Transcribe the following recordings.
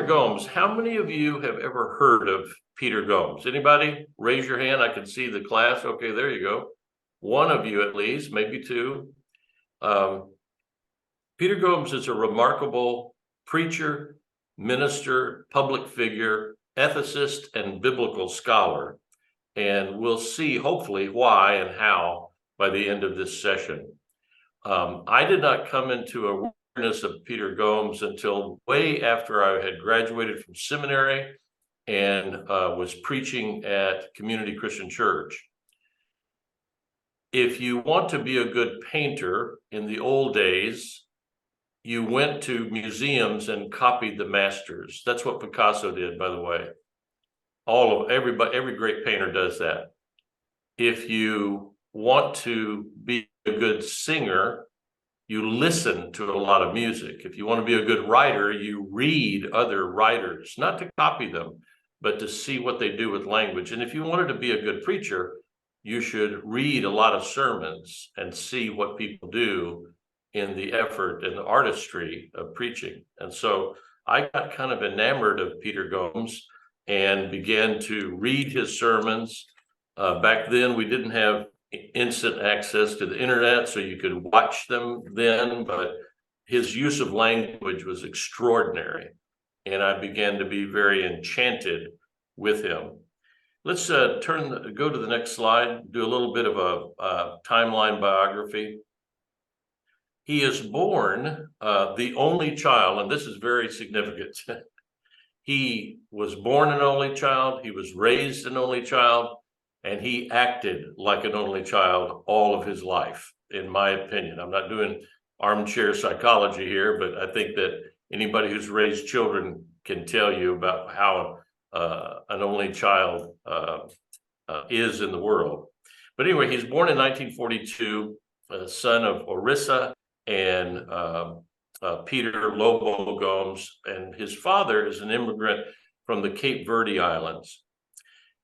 Peter Gomes, how many of you have ever heard of Peter Gomes? Anybody? Raise your hand. I can see the class. Okay, there you go. One of you at least, maybe two. Peter Gomes is a remarkable preacher, minister, public figure, ethicist, and biblical scholar. And we'll see, hopefully, why and how by the end of this session. I did not come into awareness of Peter Gomes until way after I had graduated from seminary and was preaching at Community Christian Church. If you want to be a good painter in the old days, you went to museums and copied the masters. That's what Picasso did, by the way. Every great painter does that. If you want to be a good singer, you listen to a lot of music. If you want to be a good writer, you read other writers, not to copy them, but to see what they do with language. And if you wanted to be a good preacher, you should read a lot of sermons and see what people do in the effort and the artistry of preaching. And so I got kind of enamored of Peter Gomes and began to read his sermons. Back then, we didn't have instant access to the internet, so you could watch them then, but his use of language was extraordinary. And I began to be very enchanted with him. Let's go to the next slide, do a little bit of a timeline biography. He is born the only child, and this is very significant. He was born an only child, he was raised an only child, and he acted like an only child all of his life, in my opinion. I'm not doing armchair psychology here, but I think that anybody who's raised children can tell you about how an only child is in the world. But anyway, he's born in 1942, son of Orissa and Peter Lobo Gomes, and his father is an immigrant from the Cape Verde Islands.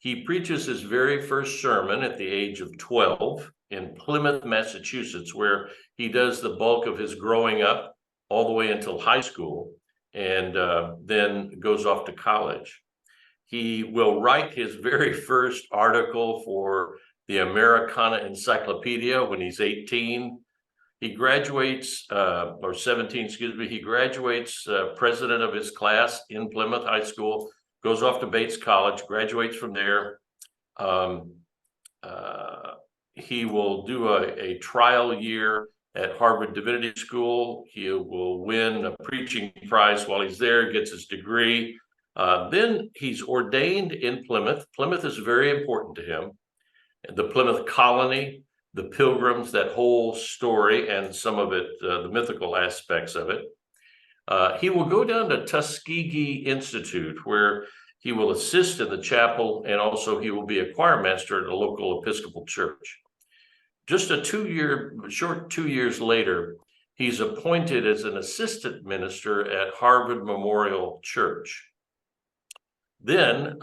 He preaches his very first sermon at the age of 12 in Plymouth, Massachusetts, where he does the bulk of his growing up all the way until high school, and then goes off to college. He will write his very first article for the Americana Encyclopedia when he's 18. He graduates, or 17, excuse me, he graduates president of his class in Plymouth High School, goes off to Bates College, graduates from there. He will do a trial year at Harvard Divinity School. He will win a preaching prize while he's there, gets his degree. Then he's ordained in Plymouth. Plymouth is very important to him. The Plymouth colony, the Pilgrims, that whole story, and some of it, the mythical aspects of it. He will go down to Tuskegee Institute, where he will assist in the chapel, and also he will be a choir master at a local Episcopal church. Just a short 2 years later, he's appointed as an assistant minister at Harvard Memorial Church. Then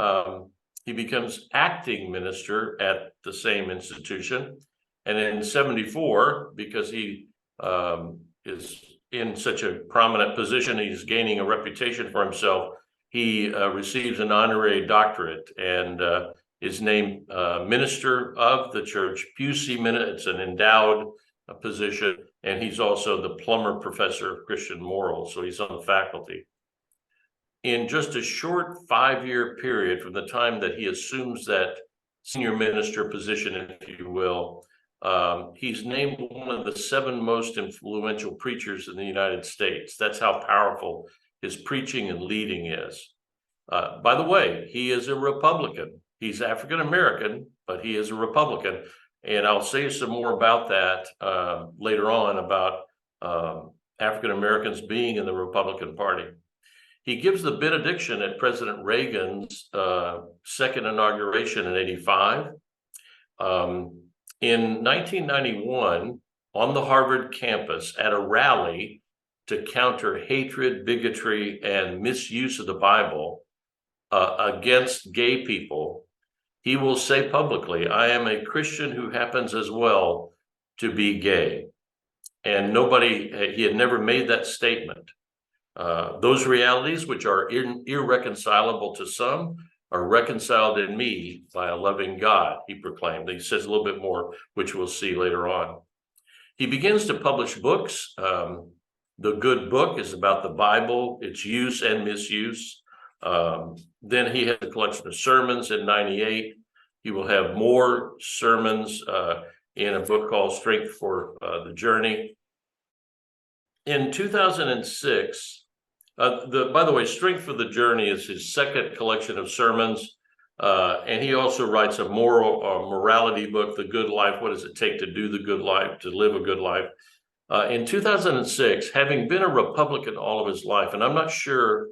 he becomes acting minister at the same institution. And in 74, because he is in such a prominent position, he's gaining a reputation for himself, he receives an honorary doctorate and is named minister of the church. It's an endowed position, and he's also the Plummer Professor of Christian Morals, so he's on the faculty. In just a short 5-year period from the time that he assumes that senior minister position, if you will, he's named one of the 7 most influential preachers in the United States. That's how powerful his preaching and leading is. By the way, he is a Republican. He's African American, but he is a Republican. And I'll say some more about that later on, about African Americans being in the Republican Party. He gives the benediction at President Reagan's second inauguration in 85. In 1991, on the Harvard campus at a rally to counter hatred, bigotry, and misuse of the Bible against gay people, he will say publicly, "I am a Christian who happens as well to be gay." And he had never made that statement. Those realities which are irreconcilable to some are reconciled in me by a loving God, he proclaimed. He says a little bit more, which we'll see later on. He begins to publish books. The Good Book is about the Bible, its use and misuse. Then he has a collection of sermons in 98. He will have more sermons in a book called Strength for the Journey. In 2006, by the way, Strength for the Journey is his second collection of sermons. And he also writes a morality book, The Good Life. What does it take to do the good life, to live a good life? In 2006, having been a Republican all of his life, and I'm not sure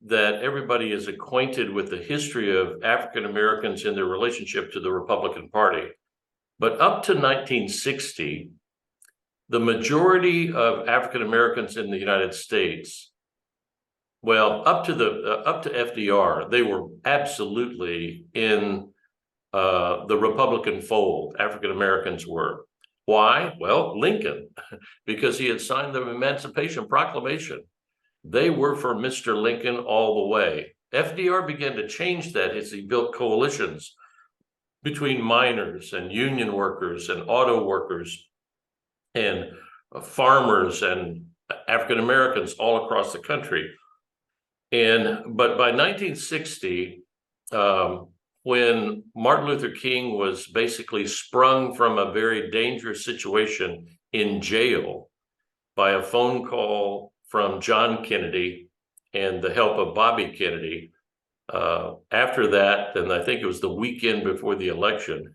that everybody is acquainted with the history of African Americans in their relationship to the Republican Party, but up to 1960, the majority of African Americans in the United States, well, up to FDR, they were absolutely in the Republican fold. African Americans were. Why? Well, Lincoln, because he had signed the Emancipation Proclamation. They were for Mr. Lincoln all the way. FDR began to change that as he built coalitions between miners and union workers and auto workers and farmers and African Americans all across the country. But by 1960, when Martin Luther King was basically sprung from a very dangerous situation in jail by a phone call from John Kennedy and the help of Bobby Kennedy, after that, and I think it was the weekend before the election,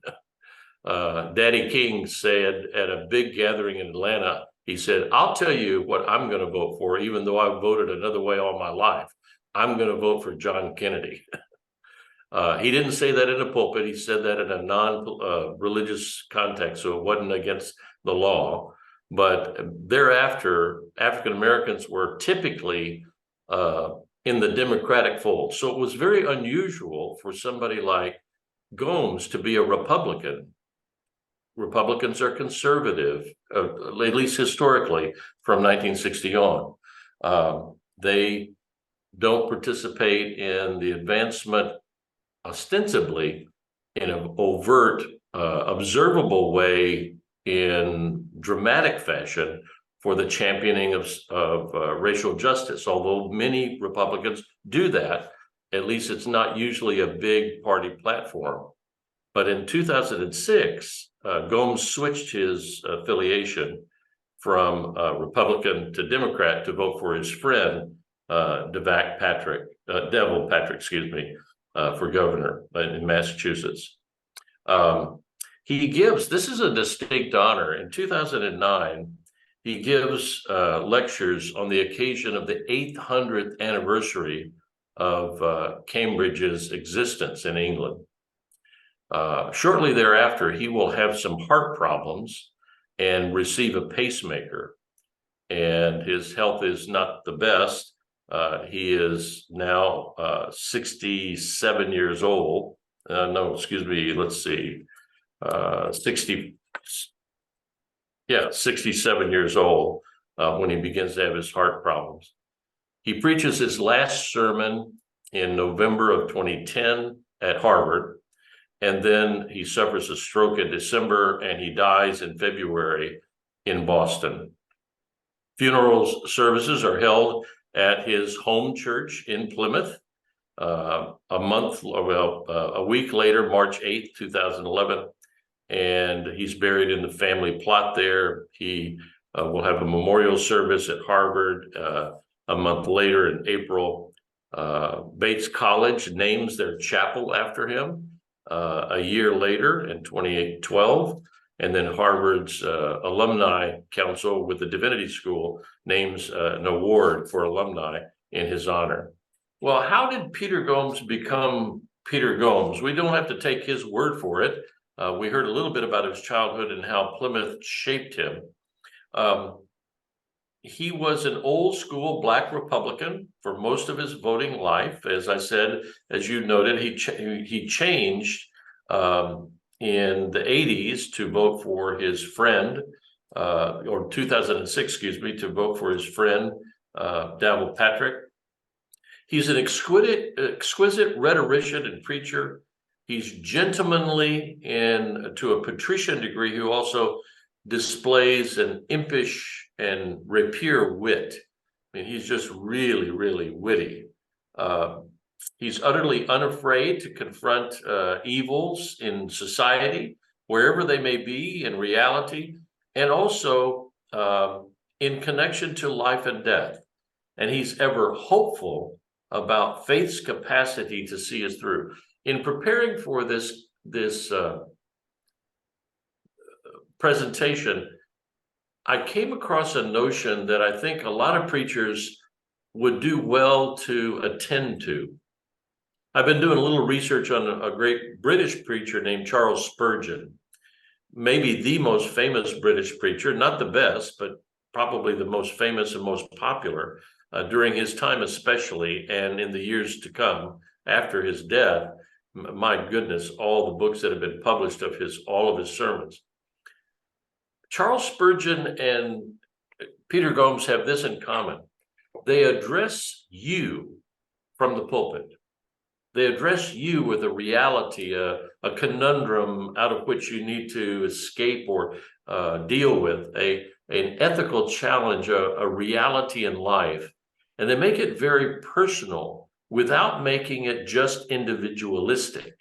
Daddy King said at a big gathering in Atlanta, he said, "I'll tell you what I'm going to vote for, even though I've voted another way all my life. I'm going to vote for John Kennedy." He didn't say that in a pulpit. He said that in a non-religious context, so it wasn't against the law. But thereafter, African Americans were typically in the Democratic fold. So it was very unusual for somebody like Gomes to be a Republican. Republicans are conservative, at least historically, from 1960 on. They don't participate in the advancement, ostensibly, in an overt, observable way, in dramatic fashion, for the championing of racial justice. Although many Republicans do that, at least it's not usually a big party platform. But in 2006, Gomes switched his affiliation from Republican to Democrat to vote for his friend, Devil Patrick, for governor in Massachusetts. This is a distinct honor. In 2009, he gives lectures on the occasion of the 800th anniversary of Cambridge's existence in England. Shortly thereafter, he will have some heart problems and receive a pacemaker, and his health is not the best. He is now 67 years old. Let's see. 67 years old when he begins to have his heart problems. He preaches his last sermon in November of 2010 at Harvard, and then he suffers a stroke in December, and he dies in February in Boston. Funeral services are held at his home church in Plymouth. A week later, March 8th, 2011, and he's buried in the family plot there. He will have a memorial service at Harvard a month later in April. Bates College names their chapel after him a year later in 2012. And then Harvard's Alumni Council with the Divinity School names an award for alumni in his honor. Well, how did Peter Gomes become Peter Gomes? We don't have to take his word for it. We heard a little bit about his childhood and how Plymouth shaped him. He was an old school Black Republican for most of his voting life. As I said, as you noted, he changed in the 80s to vote for his friend, or 2006, to vote for his friend, Davil Patrick. He's an exquisite rhetorician and preacher. He's gentlemanly and to a patrician degree, who also displays an impish and rapier wit. I mean, he's just really, really witty. He's utterly unafraid to confront evils in society, wherever they may be in reality, and also in connection to life and death. And he's ever hopeful about faith's capacity to see us through. In preparing for this presentation, I came across a notion that I think a lot of preachers would do well to attend to. I've been doing a little research on a great British preacher named Charles Spurgeon, maybe the most famous British preacher, not the best, but probably the most famous and most popular during his time especially, and in the years to come after his death. My goodness, all the books that have been published of all of his sermons. Charles Spurgeon and Peter Gomes have this in common. They address you from the pulpit. They address you with a reality, a conundrum out of which you need to escape or deal with, an ethical challenge, a reality in life. And they make it very personal without making it just individualistic.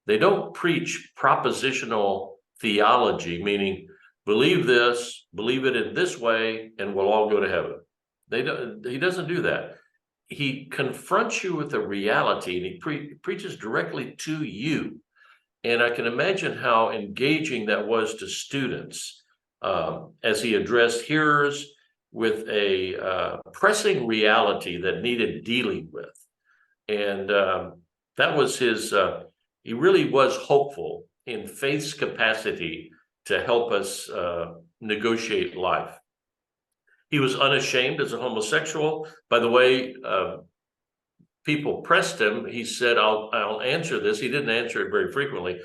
They don't preach propositional theology, meaning believe this, believe it in this way, and we'll all go to heaven. He doesn't do that. He confronts you with a reality, and he preaches directly to you. And I can imagine how engaging that was to students as he addressed hearers with a pressing reality that needed dealing with. And that was he really was hopeful in faith's capacity to help us negotiate life. He was unashamed as a homosexual. By the way, people pressed him. He said, I'll answer this. He didn't answer it very frequently.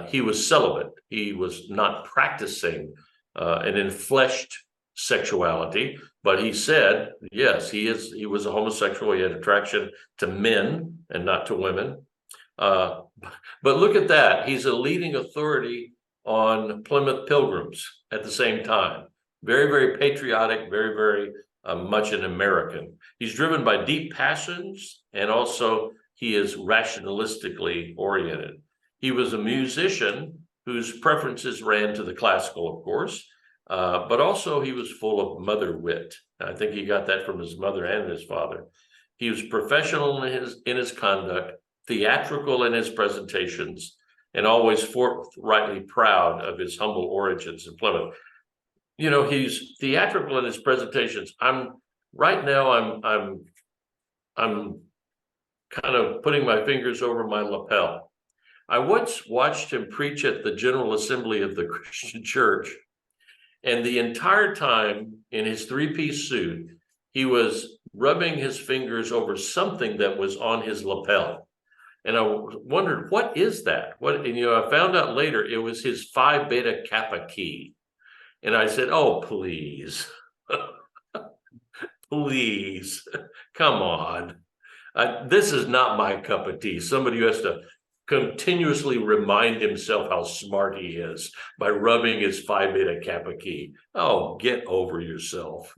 He was celibate. He was not practicing an enfleshed sexuality, but he said, yes, he was a homosexual. He had attraction to men and not to women. But look at that. He's a leading authority on Plymouth Pilgrims at the same time. Very, very patriotic, very, very much an American. He's driven by deep passions, and also he is rationalistically oriented. He was a musician whose preferences ran to the classical, of course, but also he was full of mother wit. I think he got that from his mother and his father. He was professional in his conduct, theatrical in his presentations, and always forthrightly proud of his humble origins in Plymouth. You know, he's theatrical in his presentations. I'm kind of putting my fingers over my lapel. I once watched him preach at the General Assembly of the Christian Church, and the entire time in his three-piece suit, he was rubbing his fingers over something that was on his lapel. And I wondered, what is that? And I found out later it was his Phi Beta Kappa key. And I said, oh, please, please, come on. This is not my cup of tea. Somebody who has to continuously remind himself how smart he is by rubbing his Phi Beta Kappa key. Oh, get over yourself.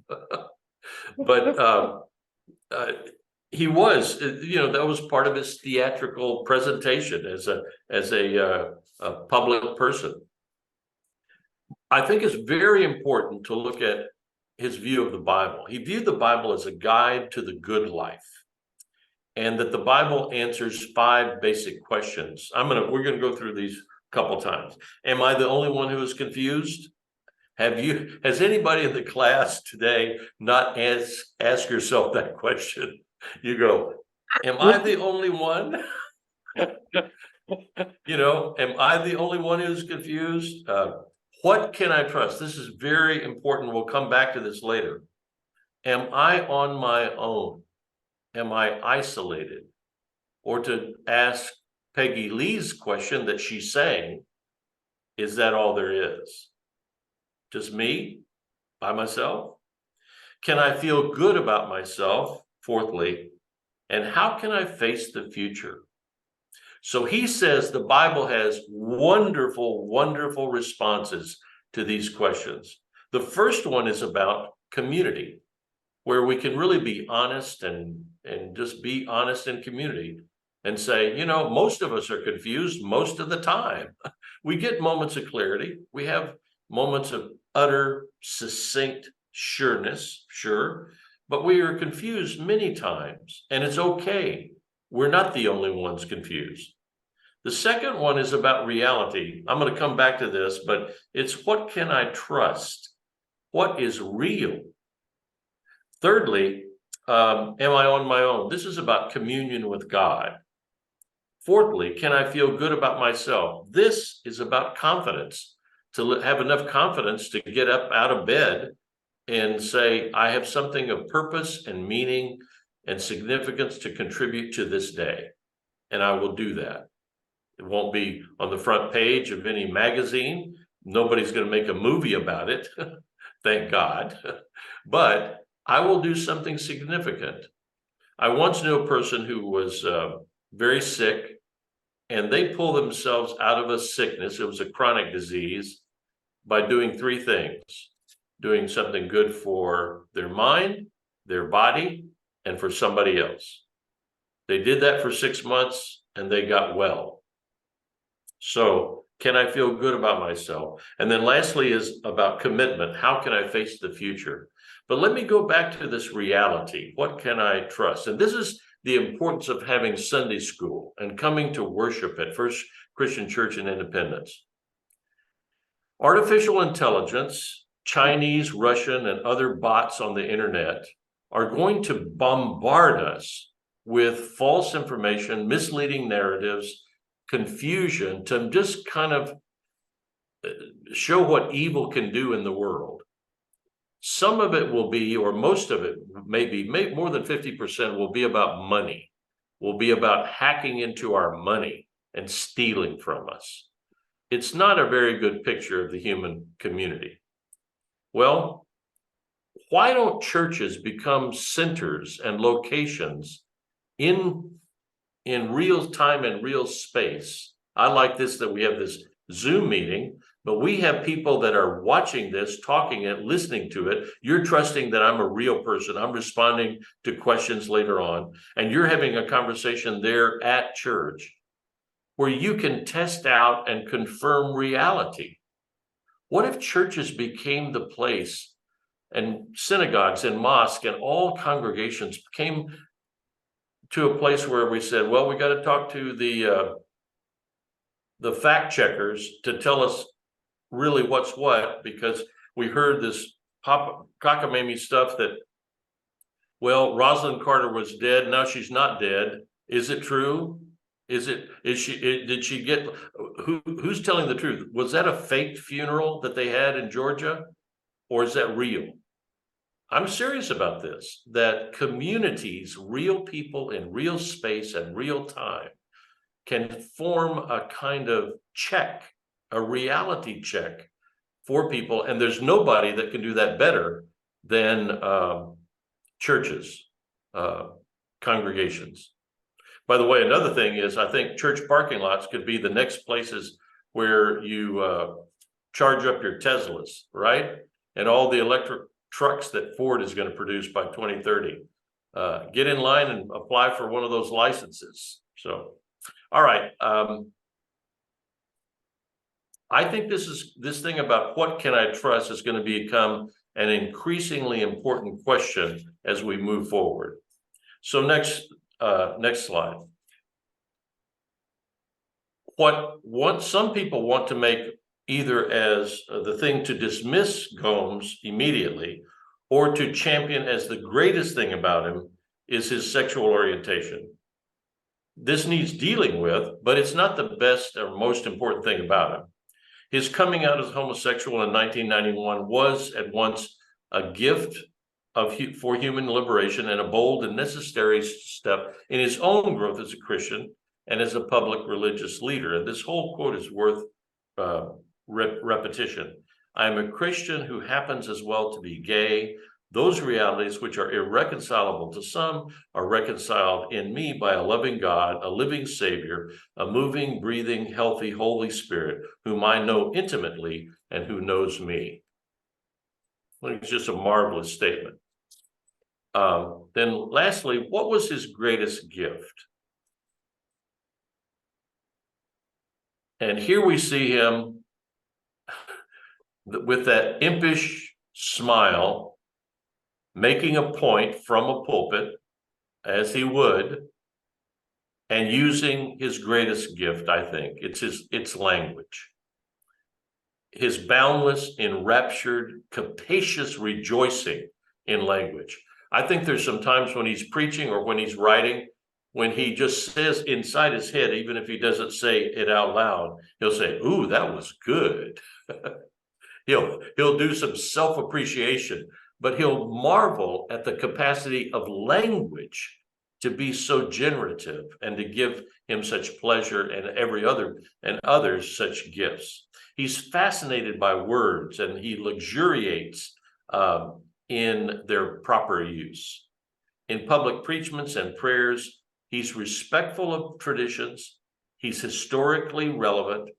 But he was, that was part of his theatrical presentation as a public person. I think it's very important to look at his view of the Bible. He viewed the Bible as a guide to the good life, and that the Bible answers 5 basic questions. We're gonna go through these a couple times. Am I the only one who is confused? Has anybody in the class today not ask yourself that question? You go, am I the only one? Am I the only one who's confused? What can I trust? This is very important. We'll come back to this later. Am I on my own? Am I isolated? Or to ask Peggy Lee's question that she's saying, is that all there is? Just me by myself? can I feel good about myself? Fourthly, and how can I face the future? So he says the Bible has wonderful, wonderful responses to these questions. The first one is about community, where we can really be honest and just be honest in community and say, you know, most of us are confused most of the time. We get moments of clarity. We have moments of utter, succinct sureness, sure, but we are confused many times, and it's okay. We're not the only ones confused. The second one is about reality. I'm going to come back to this, but it's what can I trust? What is real? Thirdly, am I on my own? This is about communion with God. Fourthly, can I feel good about myself? This is about confidence, to have enough confidence to get up out of bed and say, I have something of purpose and meaning and significance to contribute to this day, and I will do that. It won't be on the front page of any magazine. Nobody's going to make a movie about it, thank God. But I will do something significant. I once knew a person who was very sick, and they pulled themselves out of a sickness. It was a chronic disease by doing three things: doing something good for their mind, their body, and for somebody else. They did that for 6 months and they got well. So can I feel good about myself? And then lastly is about commitment. How can I face the future? But let me go back to this reality. What can I trust? And this is the importance of having Sunday school and coming to worship at First Christian Church in Independence. Artificial intelligence, Chinese, Russian, and other bots on the internet are going to bombard us with false information, misleading narratives, confusion, to just kind of show what evil can do in the world. Some of it will be, or most of it, maybe more than 50% will be about money, will be about hacking into our money and stealing from us. It's not a very good picture of the human community. Well, why don't churches become centers and locations in real time and real space? I like this, that we have this Zoom meeting, but we have people that are watching this, talking it, listening to it. You're trusting that I'm a real person. I'm responding to questions later on, and you're having a conversation there at church where you can test out and confirm reality. What if churches became the place, and synagogues and mosques and all congregations came to a place where we said, well, we got to talk to the fact checkers to tell us really what's what, because we heard this cockamamie stuff that, well, Rosalind Carter was dead, now she's not dead. Is it true? Did she get, who's telling the truth? Was that a faked funeral that they had in Georgia, or is that real? I'm serious about this, that communities, real people in real space and real time, can form a kind of check, a reality check for people. And there's nobody that can do that better than churches, congregations. By the way, another thing is, I think church parking lots could be the next places where you charge up your Teslas, right? And all the electric trucks that Ford is going to produce by 2030. Get in line and apply for one of those licenses. So, all right. I think this thing about what can I trust is going to become an increasingly important question as we move forward. So next slide. What some people want to make either as the thing to dismiss Gomes immediately, or to champion as the greatest thing about him, is his sexual orientation. This needs dealing with, but it's not the best or most important thing about him. His coming out as homosexual in 1991 was at once a gift for human liberation and a bold and necessary step in his own growth as a Christian and as a public religious leader. And this whole quote is worth repetition. I am a Christian who happens as well to be gay, Those realities which are irreconcilable to some are reconciled in me by a loving God, a living Savior, a moving, breathing, healthy, Holy Spirit, whom I know intimately and who knows me. I think it's just a marvelous statement. Then lastly, what was his greatest gift? And here we see him with that impish smile, making a point from a pulpit, as he would, and using his greatest gift, I think. It's language. His boundless, enraptured, capacious rejoicing in language. I think there's some times when he's preaching or when he's writing, when he just says inside his head, even if he doesn't say it out loud, he'll say, "Ooh, that was good." He'll do some self-appreciation, but he'll marvel at the capacity of language to be so generative and to give him such pleasure and others such gifts. He's fascinated by words, and he luxuriates in their proper use. In public preachments and prayers, he's respectful of traditions, he's historically relevant,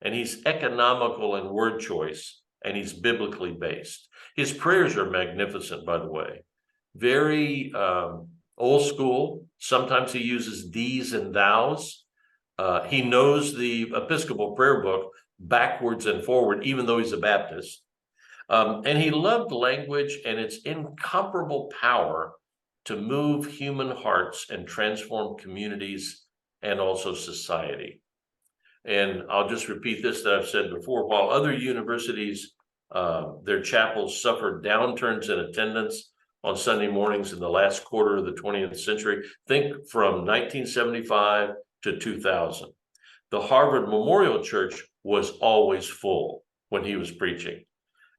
and he's economical in word choice, and he's biblically based. His prayers are magnificent, by the way. Very old school. Sometimes he uses these and thous. He knows the Episcopal prayer book backwards and forward, even though he's a Baptist. And he loved language and its incomparable power to move human hearts and transform communities and also society. And I'll just repeat this that I've said before. While other universities, their chapels suffered downturns in attendance on Sunday mornings in the last quarter of the 20th century, think from 1975 to 2000. The Harvard Memorial Church was always full when he was preaching.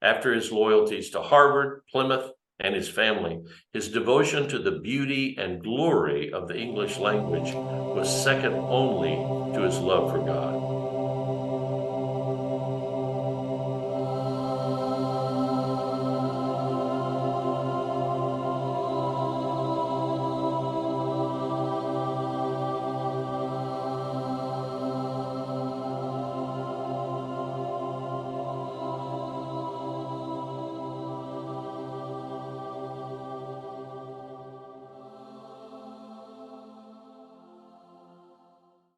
After his loyalties to Harvard, Plymouth, and his family, his devotion to the beauty and glory of the English language was second only to his love for God.